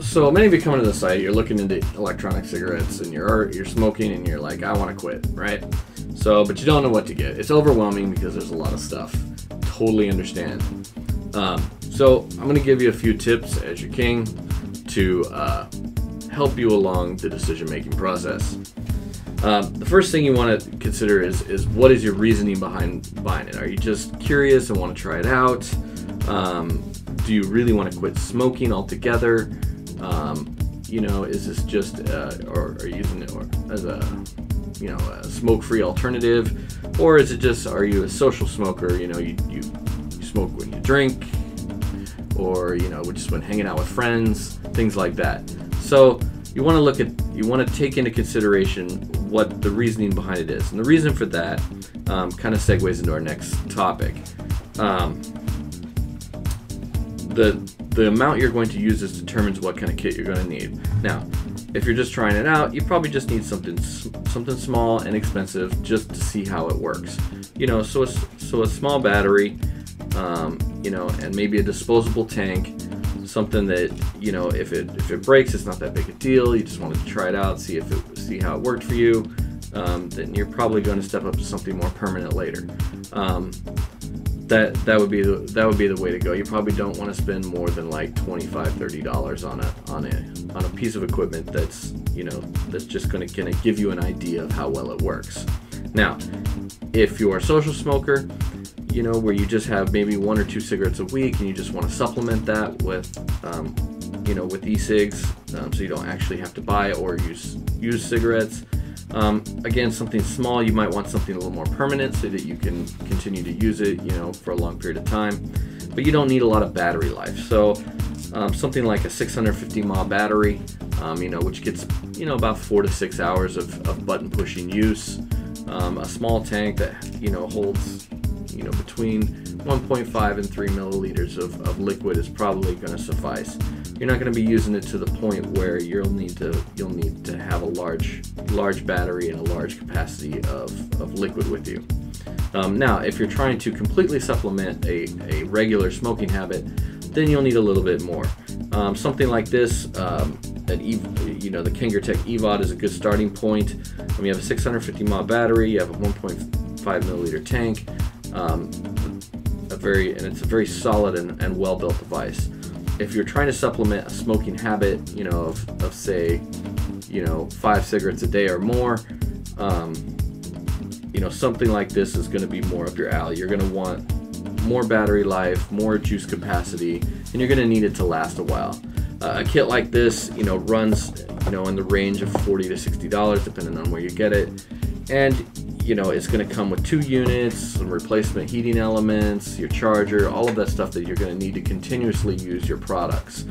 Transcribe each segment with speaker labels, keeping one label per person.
Speaker 1: So many of you come into the site, you're looking into electronic cigarettes, and you're smoking, and you're like, I want to quit, right? So, but you don't know what to get. It's overwhelming because there's a lot of stuff. Totally understand. So I'm going to give you a few tips as your king to help you along the decision-making process. The first thing you want to consider is what is your reasoning behind buying it? Are you just curious and want to try it out? Do you really want to quit smoking altogether? You know, is this just, or are you using it as a, you know, a smoke-free alternative? Or is it just, are you a social smoker? You know, you smoke when you drink, or, you know, just when hanging out with friends, things like that. So you want to take into consideration what the reasoning behind it is. And the reason for that kind of segues into our next topic. The amount you're going to use this determines what kind of kit you're going to need. Now, if you're just trying it out, you probably just need something small and inexpensive just to see how it works. You know, so a small battery, you know, and maybe a disposable tank, something that, you know, if it breaks, it's not that big a deal. You just wanted to try it out, see how it worked for you. Then you're probably going to step up to something more permanent later. That would be the way to go. You probably don't want to spend more than like $25-$30 on a piece of equipment that's, you know, that's just going to give you an idea of how well it works. Now, if you're a social smoker, you know, where you just have maybe 1 or 2 cigarettes a week and you just want to supplement that with, you know, with eCigs, so you don't actually have to buy or use cigarettes. Again, something small, you might want something a little more permanent so that you can continue to use it, you know, for a long period of time. But you don't need a lot of battery life. So something like a 650 mAh battery, you know, which gets, you know, about 4 to 6 hours of button pushing use. A small tank that, you know, holds, you know, between 1.5 and 3 milliliters of liquid is probably going to suffice. You're not going to be using it to the point where you'll need to have a large battery and a large capacity of liquid with you. Now, if you're trying to completely supplement a regular smoking habit, then you'll need a little bit more. Something like this, you know, the Kangaroo eVod is a good starting point. You have a 650 mAh battery, you have a 1.5 milliliter tank, it's a very solid and well-built device. If you're trying to supplement a smoking habit, you know, of say, you know, 5 cigarettes a day or more, you know, something like this is going to be more up your alley. You're going to want more battery life, more juice capacity, and you're going to need it to last a while. A kit like this, you know, runs, you know, in the range of $40 to $60 depending on where you get it, and you know, it's going to come with 2 units, some replacement heating elements, your charger, all of that stuff that you're going to need to continuously use your products.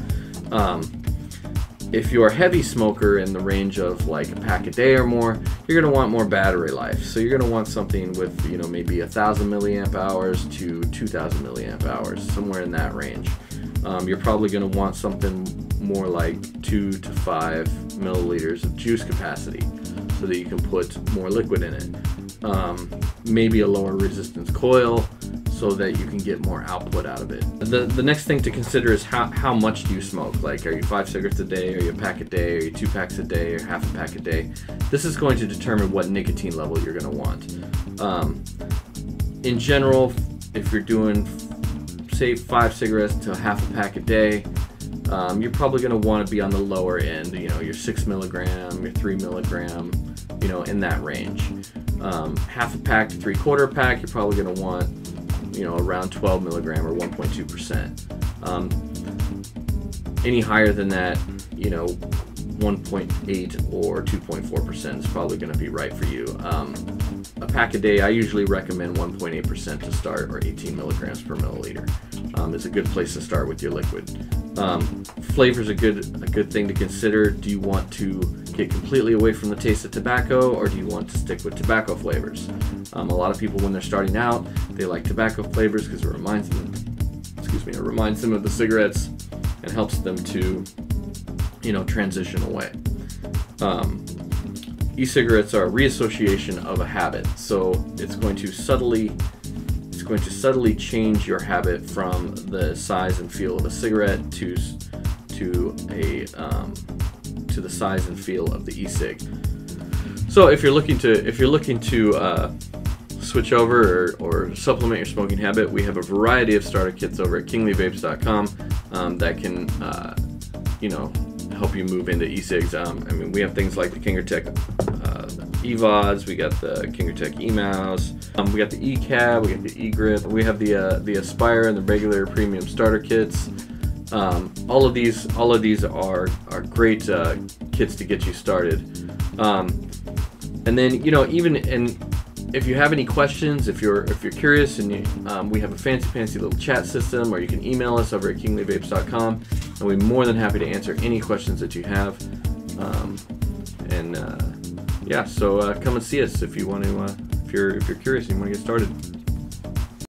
Speaker 1: If you're a heavy smoker in the range of like a pack a day or more, you're going to want more battery life. So you're going to want something with, you know, maybe 1,000 milliamp hours to 2,000 milliamp hours, somewhere in that range. You're probably going to want something more like 2 to 5 milliliters of juice capacity so that you can put more liquid in it. Maybe a lower resistance coil so that you can get more output out of it. The next thing to consider is how much do you smoke? Like, are you 5 cigarettes a day, are you a pack a day, are you 2 packs a day, or half a pack a day? This is going to determine what nicotine level you're going to want. In general, if you're doing, say, 5 cigarettes to half a pack a day, you're probably going to want to be on the lower end, you know, your 6 milligram, your 3 milligram, you know, in that range. Half a pack to 3/4 pack, you're probably going to want, you know, around 12 milligram or 1.2%. Any higher than that, you know, 1.8 or 2.4% is probably going to be right for you. A pack a day, I usually recommend 1.8% to start, or 18 milligrams per milliliter. Is a good place to start with your liquid. Flavor's a good thing to consider. Do you want to get completely away from the taste of tobacco, or do you want to stick with tobacco flavors? A lot of people, when they're starting out, they like tobacco flavors because it reminds them of the cigarettes and helps them to, you know, transition away. E-cigarettes are a reassociation of a habit, so it's going to subtly change your habit from the size and feel of a cigarette to to a to the size and feel of the eCig. So if you're looking to switch over or supplement your smoking habit, we have a variety of starter kits over at kingleyvapes.com that can you know, help you move into eCigs. I mean, we have things like the KingerTech eVods, we got the KingerTech eMouse, we got the eCab, we got the eGrip, we have the Aspire and the regular premium starter kits. All of these are great kits to get you started. And then, you know, if you have any questions, if you're curious, and we have a fancy little chat system, or you can email us over at kingleyvapes.com, and we're more than happy to answer any questions that you have. Yeah, so come and see us if you want to, if you're curious and you want to get started.